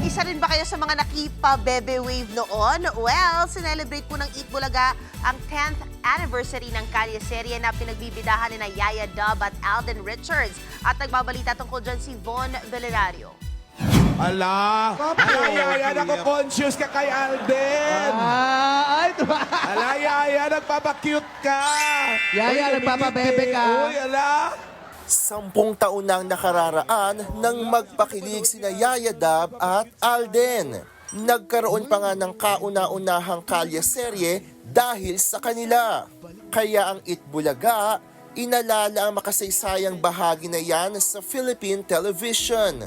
Isa rin ba kayo sa mga nakipa-bebe wave noon? Well, sinelebrate po ng Eat Bulaga ang 10th anniversary ng kalye-serye na pinagbibidahan ni na Yaya Dub at Alden Richards. At nagbabalita tungkol dyan si Von Velenario. Ala! Yaya, nako-conscious ka kay Alden! Yaya, nagpapakute ka! Yaya, nagpapabebe ka! Uy, ala! 10 taon nang nakararaan nang magpakilig sina Yaya Dub at Alden. Nagkaroon pa nga ng kauna-unahang kalye-serye dahil sa kanila. Kaya ang Itbulaga, inalala ang makasaysayang bahagi na yan sa Philippine television.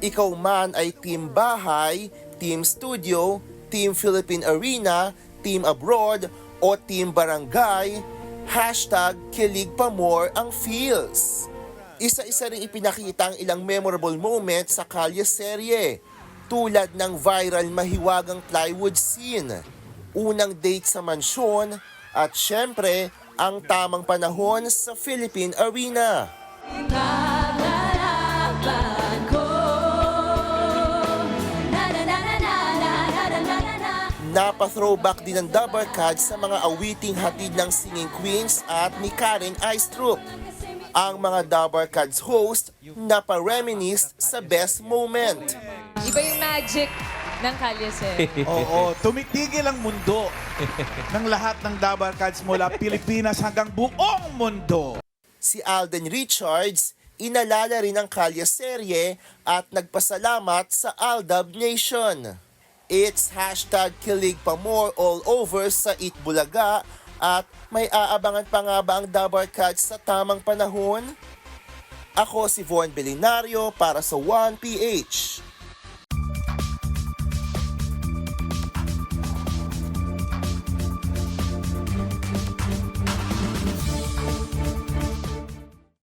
Ikaw man ay Team Bahay, Team Studio, Team Philippine Arena, Team Abroad o Team Barangay, #Kilig pa more ang feels. Isa-isa ring ipinakita ang ilang memorable moments sa kalye-serye, tulad ng viral mahiwagang plywood scene, unang date sa mansyon, at syempre, ang tamang panahon sa Philippine Arena. Napa-throwback din ng Dabarkads sa mga awiting hatid ng Singing Queens at ni Karen Aistrup. Ang mga Dabarkads host napa-reminisce sa best moment. Iba yung magic ng kalye-serye. Oo, tumitigil ang mundo ng lahat ng Dabarkads mula Pilipinas hanggang buong mundo. Si Alden Richards, inalala rin ang kalye-serye at nagpasalamat sa Aldab Nation. It's #Kilig pa more all over sa Itbulaga at may aabangan pa nga ba ang Dabarkads sa tamang panahon? Ako si Von Velenario para sa 1PH.